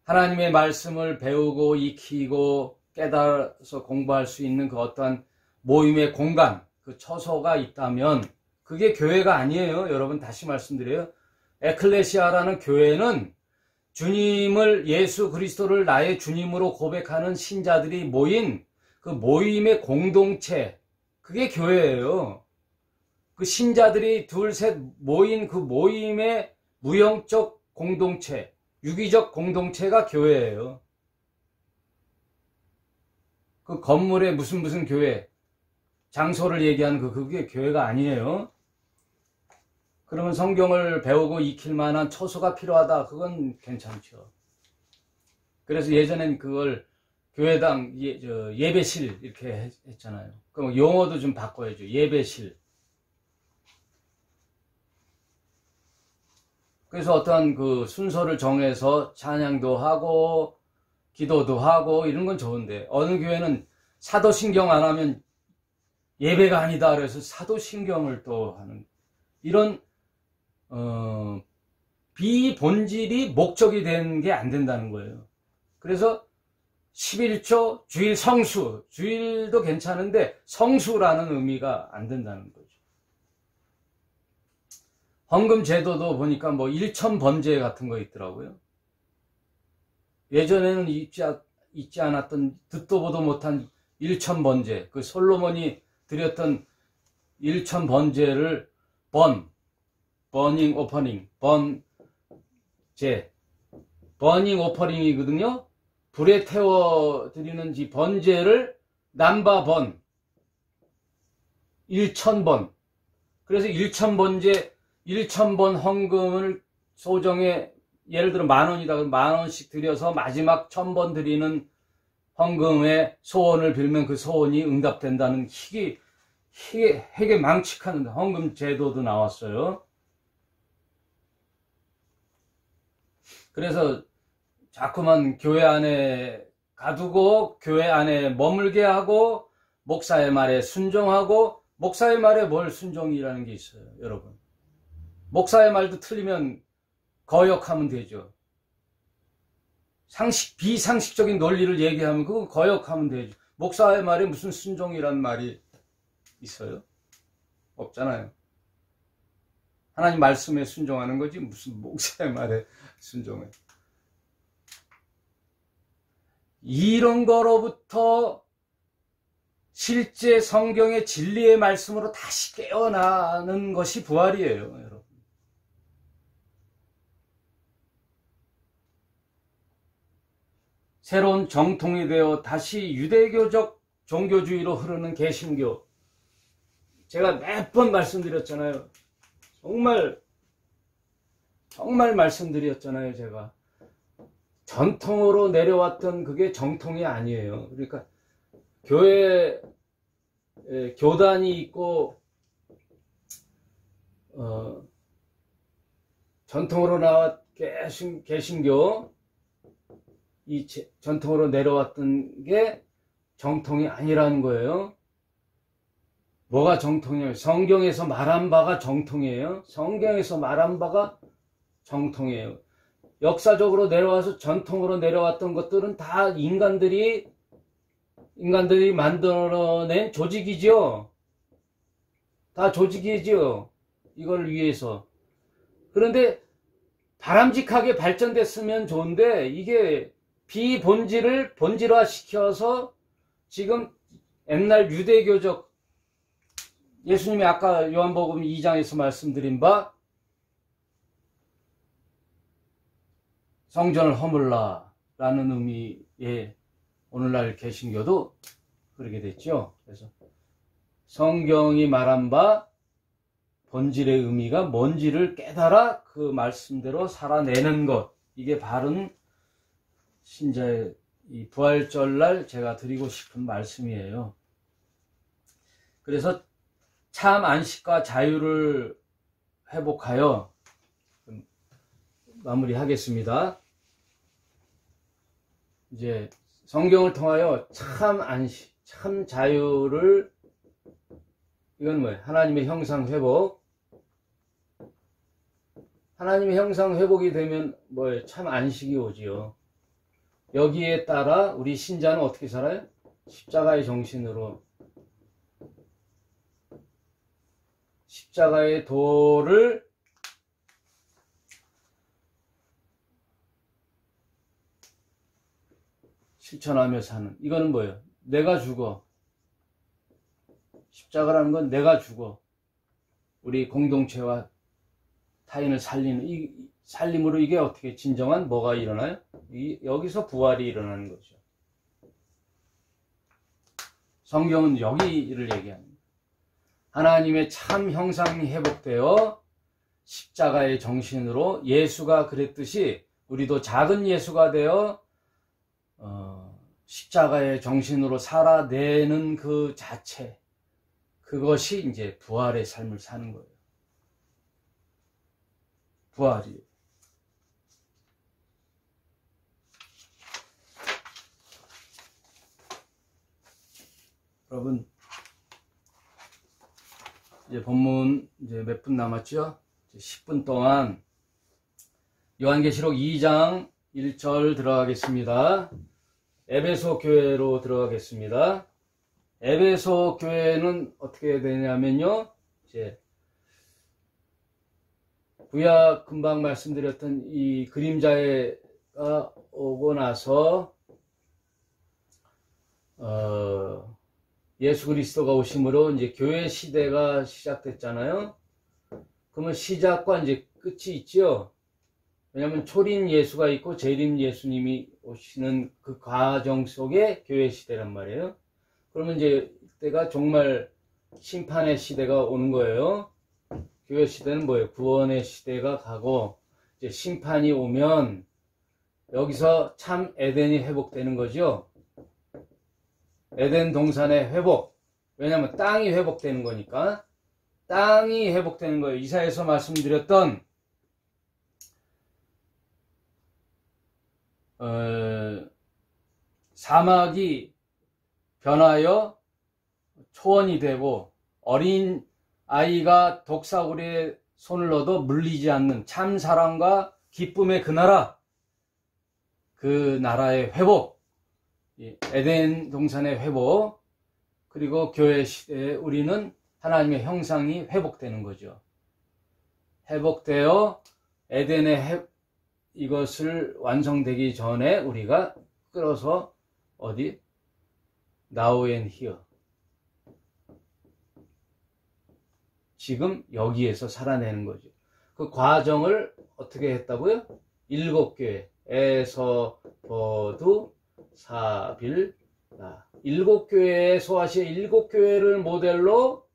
A: 하나님의 말씀을 배우고 익히고 깨달아서 공부할 수 있는 그 어떠한 모임의 공간, 그 처소가 있다면 그게 교회가 아니에요. 여러분 다시 말씀드려요. 에클레시아라는 교회는 주님을, 예수 그리스도를 나의 주님으로 고백하는 신자들이 모인 그 모임의 공동체, 그게 교회예요. 그 신자들이 둘, 셋 모인 그 모임의 무형적 공동체, 유기적 공동체가 교회예요. 그 건물에 무슨 교회, 장소를 얘기하는 그게 교회가 아니에요. 그러면 성경을 배우고 익힐 만한 처소가 필요하다. 그건 괜찮죠. 그래서 예전엔 그걸 교회당 예배실 이렇게 했잖아요. 그럼 용어도 좀 바꿔야죠. 예배실. 그래서 어떤 그 순서를 정해서 찬양도 하고 기도도 하고 이런 건 좋은데, 어느 교회는 사도신경 안 하면 예배가 아니다 그래서 사도신경을 또 하는, 이런 비본질이 목적이 된 게 안 된다는 거예요. 그래서 11조 주일 성수, 주일도 괜찮은데 성수라는 의미가 안 된다는 거죠. 헌금 제도도 보니까 뭐 일천번제 같은 거 있더라고요. 예전에는 있지 않았던, 듣도 보도 못한 일천번제, 그 솔로몬이 드렸던 일천번제를 버닝 오퍼닝, 버닝 오퍼링이거든요. 불에 태워 드리는 이 번제를 남바번, 1000번. 그래서 1000번제, 1000번 헌금을 소정에, 예를 들어 10,000원이다 그러면 10,000원씩 드려서 마지막 1000번 드리는 헌금에 소원을 빌면 그 소원이 응답된다는 희게 망측하는 헌금 제도도 나왔어요. 그래서 자꾸만 교회 안에 가두고 교회 안에 머물게 하고 목사의 말에 순종하고, 목사의 말에 뭘 순종이라는 게 있어요, 여러분. 목사의 말도 틀리면 거역하면 되죠. 비상식적인 논리를 얘기하면 그거 거역하면 되죠. 목사의 말에 무슨 순종이란 말이 있어요? 없잖아요. 하나님 말씀에 순종하는 거지 무슨 목사의 말에 순종해. 이런 거로부터 실제 성경의 진리의 말씀으로 다시 깨어나는 것이 부활이에요, 여러분. 새로운 정통이 되어 다시 유대교적 종교주의로 흐르는 개신교. 제가 몇 번 말씀드렸잖아요. 정말 말씀드렸잖아요, 제가. 전통으로 내려왔던 그게 정통이 아니에요. 그러니까 교회 교단이 있고 전통으로 나왔 개신교, 이 전통으로 내려왔던 게 정통이 아니라는 거예요. 뭐가 정통이에요? 성경에서 말한 바가 정통이에요. 성경에서 말한 바가 정통이에요. 역사적으로 내려와서 전통으로 내려왔던 것들은 다 인간들이 만들어낸 조직이죠. 다 조직이죠. 이걸 위해서. 그런데 바람직하게 발전됐으면 좋은데 이게 비본질을 본질화시켜서 지금 옛날 유대교적, 예수님이 아까 요한복음 2장에서 말씀드린 바 성전을 허물라 라는 의미의 오늘날 개신교도 그렇게 됐죠. 그래서 성경이 말한 바 본질의 의미가 뭔지를 깨달아 그 말씀대로 살아내는 것, 이게 바른 신자의 이 부활절날 제가 드리고 싶은 말씀이에요. 그래서 참 안식과 자유를 회복하여 마무리하겠습니다. 이제 성경을 통하여 참 안식, 참 자유를, 이건 뭐예요? 하나님의 형상 회복. 하나님의 형상 회복이 되면 뭐예요? 참 안식이 오지요. 여기에 따라 우리 신자는 어떻게 살아요? 십자가의 정신으로 십자가의 도를 실천하며 사는. 이거는 뭐예요? 내가 죽어. 십자가라는 건 내가 죽어. 우리 공동체와 타인을 살리는 이 살림으로 이게 어떻게 진정한 뭐가 일어나요? 여기서 부활이 일어나는 거죠. 성경은 여기를 얘기합니다. 하나님의 참 형상이 회복되어 십자가의 정신으로 예수가 그랬듯이 우리도 작은 예수가 되어 십자가의 정신으로 살아내는 그 자체, 그것이 이제 부활의 삶을 사는 거예요. 부활이에요. 여러분, 이제 본문 이제 몇 분 남았죠? 10분 동안 요한계시록 2장 1절 들어가겠습니다. 에베소 교회로 들어가겠습니다. 에베소 교회는 어떻게 되냐면요, 이제 구약 금방 말씀드렸던 이 그림자가 오고 나서 예수 그리스도가 오심으로 이제 교회 시대가 시작됐잖아요. 그러면 시작과 이제 끝이 있죠. 왜냐하면 초림 예수가 있고 재림 예수님이 오시는 그 과정 속에 교회 시대란 말이에요. 그러면 이제 이때가 정말 심판의 시대가 오는 거예요. 교회 시대는 뭐예요? 구원의 시대가 가고 이제 심판이 오면 여기서 참 에덴이 회복되는 거죠. 에덴 동산의 회복. 왜냐하면 땅이 회복되는 거니까. 땅이 회복되는 거예요. 이사야에서 말씀드렸던 사막이 변하여 초원이 되고 어린 아이가 독사구리에 손을 넣어도 물리지 않는 참 사랑과 기쁨의 그 나라, 그 나라의 회복, 에덴 동산의 회복, 그리고 교회 시대에 우리는 하나님의 형상이 회복되는 거죠. 회복되어 에덴의 이것을 완성되기 전에 우리가 끌어서 어디? Now and here. 지금 여기에서 살아내는 거죠. 그 과정을 어떻게 했다고요? 7교회. 에서, 버두, 사빌, 나. 7교회의 소아시아 7교회를 모델로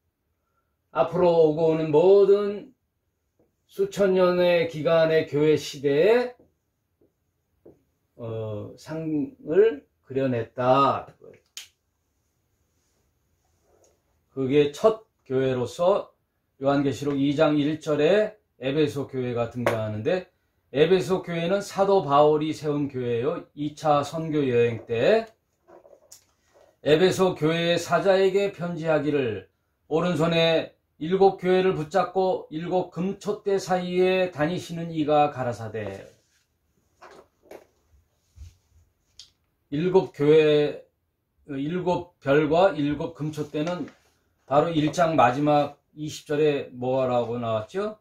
A: 앞으로 오고 오는 모든 수천 년의 기간의 교회 시대에 상을 그려냈다. 그게 첫 교회로서 요한계시록 2장 1절에 에베소 교회가 등장하는데, 에베소 교회는 사도 바울이 세운 교회예요. 2차 선교 여행 때 에베소 교회의 사자에게 편지하기를 오른손에 7교회를 붙잡고 7 금촛대 사이에 다니시는 이가 가라사대. 7교회, 7별과 7 금촛대는 바로 1장 마지막 20절에 뭐라고 나왔죠?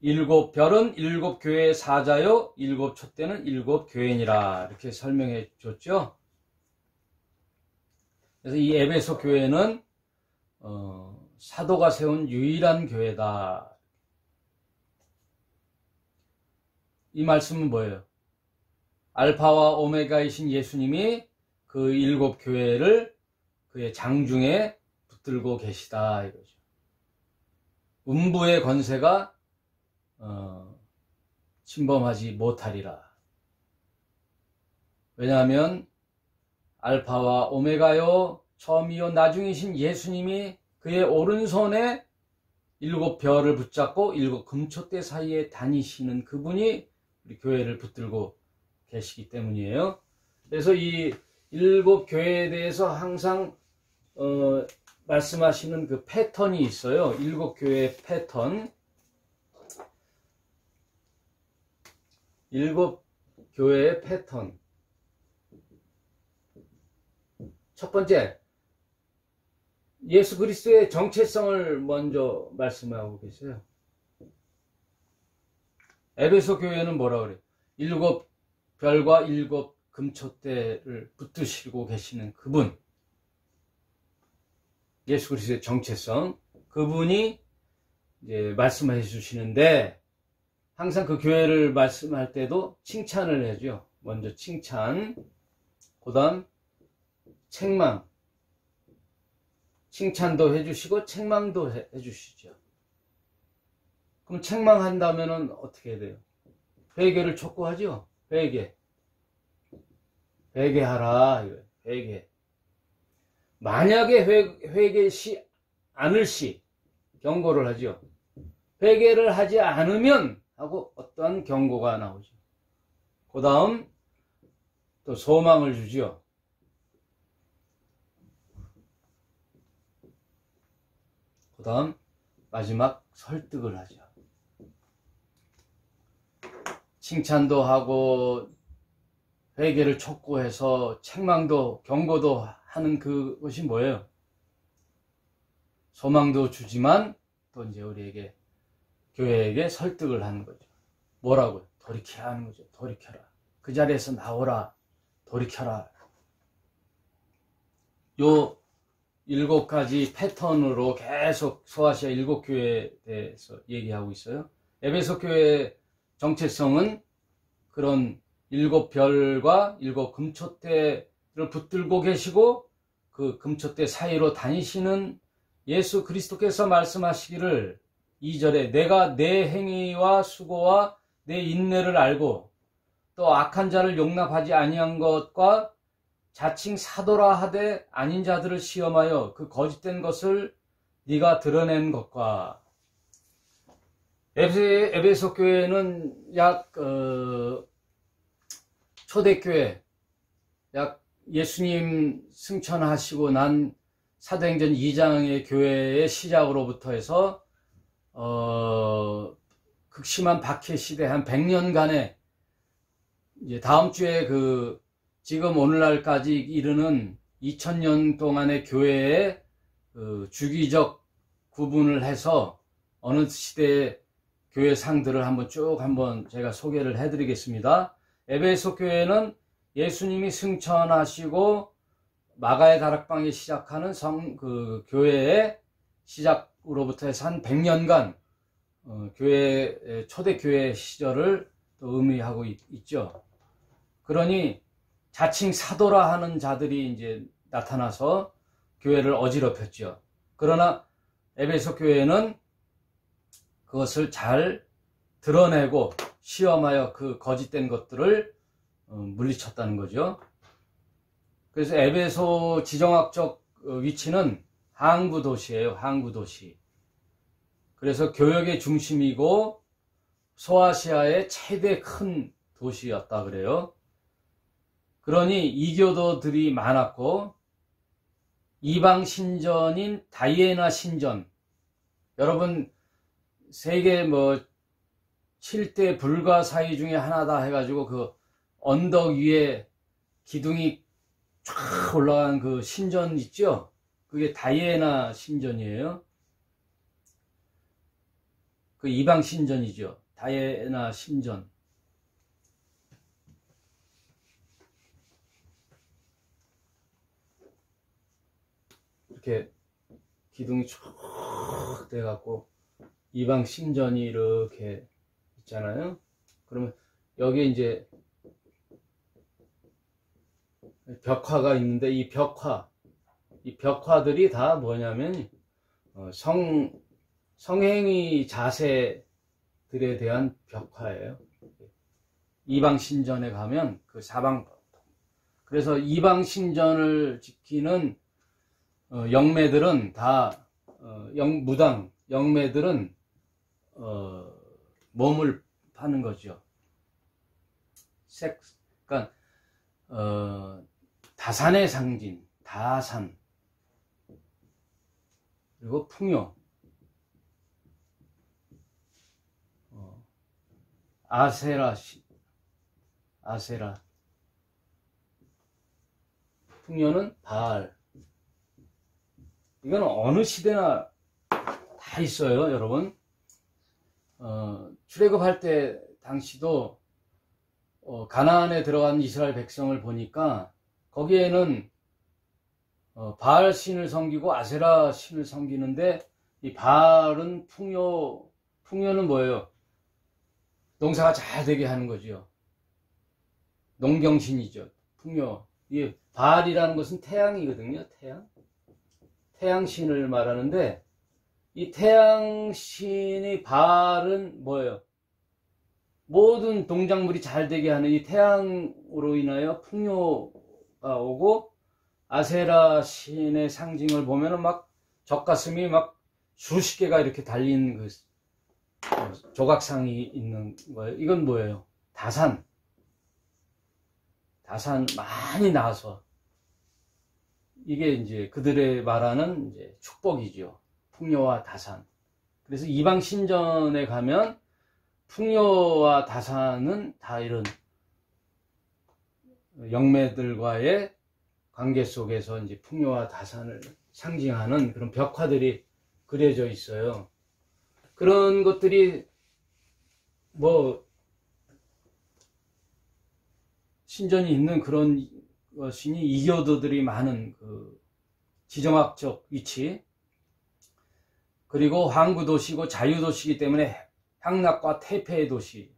A: 7별은 7교회의 사자요, 7촛대는 7교회니라. 이렇게 설명해 줬죠. 그래서 이 에베소 교회는 사도가 세운 유일한 교회다. 이 말씀은 뭐예요? 알파와 오메가이신 예수님이 그 7교회를 그의 장중에 붙들고 계시다 이거죠. 음부의 권세가 침범하지 못하리라. 왜냐하면 알파와 오메가요, 처음이요 나중이신 예수님이 그의 오른손에 7별을 붙잡고 7 금촛대 사이에 다니시는 그분이 우리 교회를 붙들고 계시기 때문이에요. 그래서 이 7교회에 대해서 항상 말씀하시는 그 패턴이 있어요. 7교회의 패턴. 7교회의 패턴. 첫 번째, 예수 그리스도의 정체성을 먼저 말씀하고 계세요. 에베소 교회는 뭐라 그래요? 7 별과 7 금초대를 붙드시고 계시는 그분, 예수 그리스도의 정체성, 그분이 이제 말씀해 주시는데, 항상 그 교회를 말씀할 때도 칭찬을 해줘. 먼저 칭찬, 그 다음 책망, 칭찬도 해주시고 책망도 해주시죠. 그럼 책망한다면 어떻게 해야 돼요? 회개를 촉구하죠. 회개하라. 회개. 만약에 회개시 않을 시 경고를 하죠. 회개를 하지 않으면 하고 어떠한 경고가 나오죠. 그 다음 또 소망을 주죠. 그 다음 마지막 설득을 하죠. 칭찬도 하고 회개를 촉구해서 책망도 경고도 하는 그것이 뭐예요? 소망도 주지만 또 이제 우리에게 교회에게 설득을 하는 거죠. 뭐라고요? 돌이켜야 하는 거죠. 돌이켜라. 그 자리에서 나오라. 돌이켜라. 요 7가지 패턴으로 계속 소아시아 7교회에 대해서 얘기하고 있어요. 에베소 교회의 정체성은 그런 7별과 7 금초대를 붙들고 계시고 그 금초대 사이로 다니시는 예수 그리스도께서 말씀하시기를 2절에 내가 내 행위와 수고와 내 인내를 알고 또 악한 자를 용납하지 아니한 것과 자칭 사도라 하되 아닌 자들을 시험하여 그 거짓된 것을 네가 드러낸 것과. 에베소 교회는 약 초대교회, 약 예수님 승천하시고 난 사도행전 2장의 교회의 시작으로부터 해서 극심한 박해 시대 한 100년간의 이제 다음 주에 그 지금 오늘날까지 이르는 2000년 동안의 교회의 그 주기적 구분을 해서 어느 시대의 교회 상들을 한번 제가 소개를 해드리겠습니다. 에베소 교회는 예수님이 승천하시고 마가의 다락방에 시작하는 교회의 시작으로부터 해서 한 100년간 초대교회 시절을 또 의미하고 있죠. 그러니 자칭 사도라 하는 자들이 이제 나타나서 교회를 어지럽혔죠. 그러나 에베소 교회는 그것을 잘 드러내고 시험하여 그 거짓된 것들을 물리쳤다는 거죠. 그래서 에베소 지정학적 위치는 항구 도시예요. 항구 도시. 그래서 교역의 중심이고 소아시아의 최대 큰 도시였다 그래요. 그러니 이교도들이 많았고 이방 신전인 다이애나 신전, 여러분 세계 7대 불가사의 중에 하나다 해가지고 그 언덕 위에 기둥이 쫙 올라간 그 신전 있죠? 그게 다이애나 신전이에요. 그 이방 신전이죠. 다이애나 신전. 이렇게 기둥이 쭉 돼갖고 이방 신전이 이렇게 있잖아요. 그러면 여기에 이제 벽화가 있는데 이 벽화들이 다 뭐냐면 성행위 자세들에 대한 벽화예요. 이방 신전에 가면 그 그래서 이방 신전을 지키는 영매들은 다 영매들은 몸을 파는 거죠. 그러니까 다산의 상징, 다산, 그리고 풍요, 아세라, 풍요는 바알, 이건 어느 시대나 다 있어요, 여러분. 출애굽할 때 당시도 가나안에 들어간 이스라엘 백성을 보니까 거기에는 바알 신을 섬기고 아세라 신을 섬기는데, 이 바알은 풍요는 뭐예요? 농사가 잘 되게 하는 거죠. 농경신이죠. 풍요. 이 바알이라는 것은 태양이거든요. 태양신을 말하는데, 이 태양신의 바알은 뭐예요? 모든 농작물이 잘 되게 하는 이 태양으로 인하여 풍요가 오고, 아세라 신의 상징을 보면은 막 젖가슴이 막 수십 개가 이렇게 달린 그 조각상이 있는 거예요. 이건 뭐예요? 다산 많이 나서, 이게 이제 그들의 말하는 이제 축복이죠. 풍요와 다산. 그래서 이방 신전에 가면 풍요와 다산은 다 이런 영매들과의 관계 속에서 이제 풍요와 다산을 상징하는 그런 벽화들이 그려져 있어요. 그런 것들이 뭐 신전이 있는 그런 것이니 이교도들이 많은 그 지정학적 위치, 그리고 항구도시고 자유도시이기 때문에 향락과 태폐의 도시,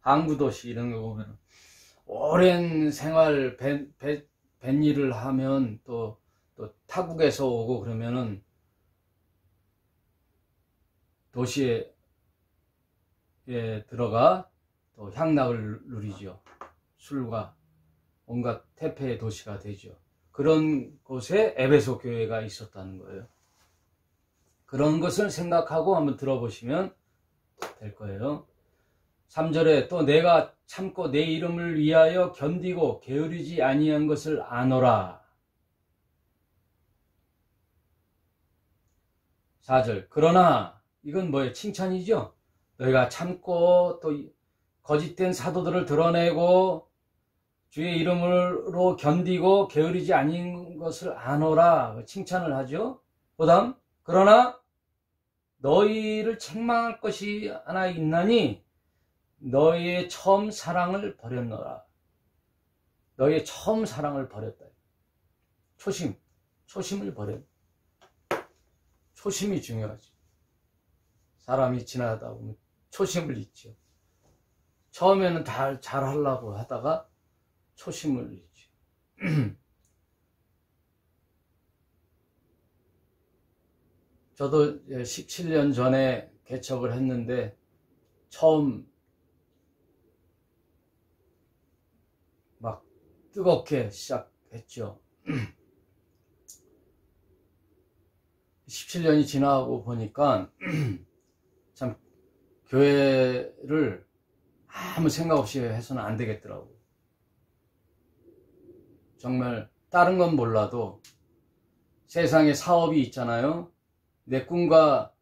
A: 항구도시 이런 거 보면 오랜 생활 뱃일을 하면 또 타국에서 오고 그러면은 도시에 들어가 또 향락을 누리죠. 술과 온갖 태폐의 도시가 되죠. 그런 곳에 에베소 교회가 있었다는 거예요. 그런 것을 생각하고 한번 들어보시면 될 거예요. 3절에 또 내가 참고 내 이름을 위하여 견디고 게으르지 아니한 것을 아노라. 4절 그러나 이건 뭐예요? 칭찬이죠. 너희가 참고 또 거짓된 사도들을 드러내고 주의 이름으로 견디고 게으르지 아닌 것을 아노라. 칭찬을 하죠. 그 다음 그러나 너희를 책망할 것이 하나 있나니 너희의 처음 사랑을 버렸노라. 너희의 처음 사랑을 버렸다. 초심을 버렸다. 초심이 중요하죠. 사람이 지나가다 보면 초심을 잊죠. 처음에는 다 잘하려고 하다가 초심을 잃죠. 저도 17년 전에 개척을 했는데 처음 막 뜨겁게 시작했죠. 17년이 지나고 보니까 참 교회를 아무 생각 없이 해서는 안 되겠더라고요. 정말 다른 건 몰라도 세상에 사업이 있잖아요. 내 꿈과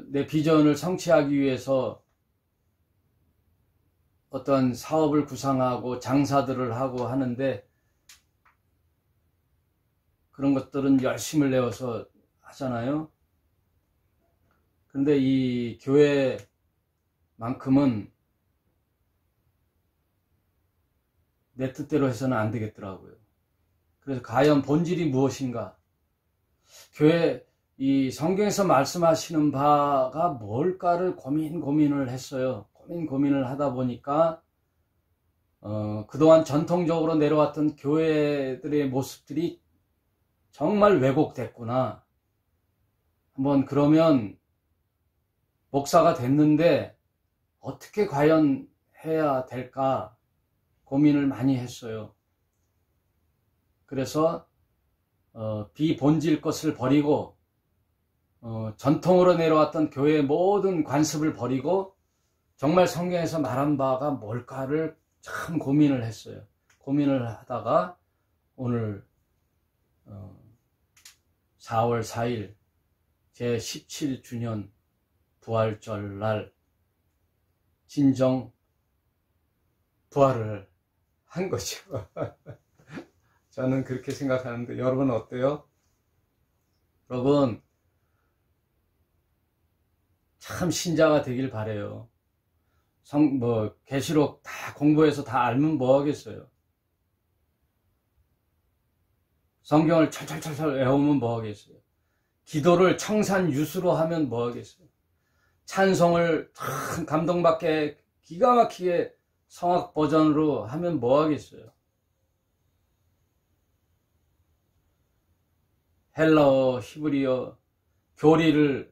A: 내 비전을 성취하기 위해서 어떤 사업을 구상하고 장사들을 하고 하는데 그런 것들은 열심을 내어서 하잖아요. 그런데 이 교회만큼은 내 뜻대로 해서는 안 되겠더라고요. 그래서 과연 본질이 무엇인가? 교회 이 성경에서 말씀하시는 바가 뭘까를 고민을 했어요. 고민을 하다 보니까 그동안 전통적으로 내려왔던 교회들의 모습들이 정말 왜곡됐구나. 한번 그러면 목사가 됐는데 어떻게 과연 해야 될까 고민을 많이 했어요. 그래서 비본질 것을 버리고 전통으로 내려왔던 교회의 모든 관습을 버리고 정말 성경에서 말한 바가 뭘까를 참 고민을 했어요. 고민을 하다가 오늘 4월 4일 제 17주년 부활절 날 진정 부활을 한 거죠. 저는 그렇게 생각하는데 여러분은 어때요? 여러분 참 신자가 되길 바래요. 계시록 다 공부해서 다 알면 뭐 하겠어요? 성경을 철철철철 외우면 뭐 하겠어요? 기도를 청산유수로 하면 뭐 하겠어요? 찬송을 참 감동받게 기가 막히게 성악 버전으로 하면 뭐 하겠어요? 헬라어, 히브리어, 교리를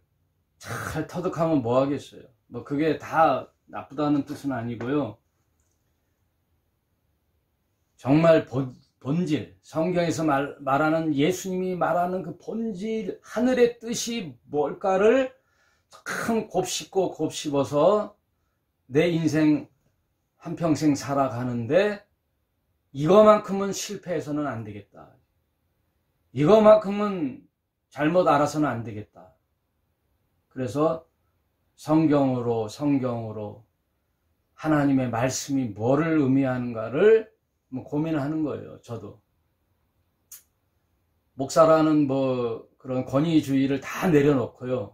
A: 잘 터득하면 뭐 하겠어요? 뭐 그게 다 나쁘다는 뜻은 아니고요. 정말 본질, 성경에서 말하는 예수님이 말하는 그 본질, 하늘의 뜻이 뭘까를 참 곱씹고 곱씹어서 내 인생 한평생 살아가는데 이거만큼은 실패해서는 안 되겠다. 이거만큼은 잘못 알아서는 안 되겠다. 그래서 성경으로 하나님의 말씀이 뭐를 의미하는가를 고민하는 거예요. 저도 목사라는 그런 권위주의를 다 내려놓고요.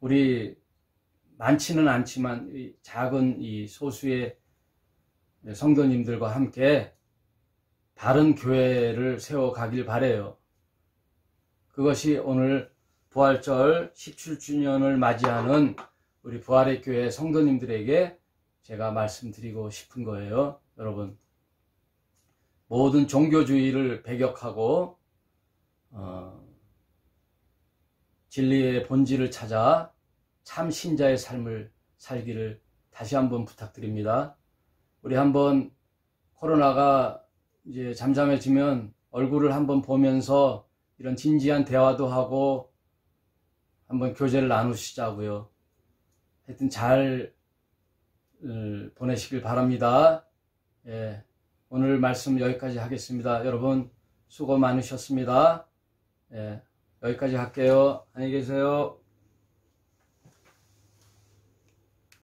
A: 우리 많지는 않지만 작은 이 소수의 성도님들과 함께 바른 교회를 세워가길 바라요. 그것이 오늘 부활절 17주년을 맞이하는 우리 부활의 교회 성도님들에게 제가 말씀드리고 싶은 거예요. 여러분, 모든 종교주의를 배격하고 진리의 본질을 찾아 참 신자의 삶을 살기를 다시 한번 부탁드립니다. 우리 한번 코로나가 이제 잠잠해지면 얼굴을 한번 보면서 이런 진지한 대화도 하고 한번 교제를 나누시자고요. 하여튼 잘 보내시길 바랍니다. 예, 오늘 말씀 여기까지 하겠습니다. 여러분 수고 많으셨습니다. 예, 여기까지 할게요. 안녕히 계세요.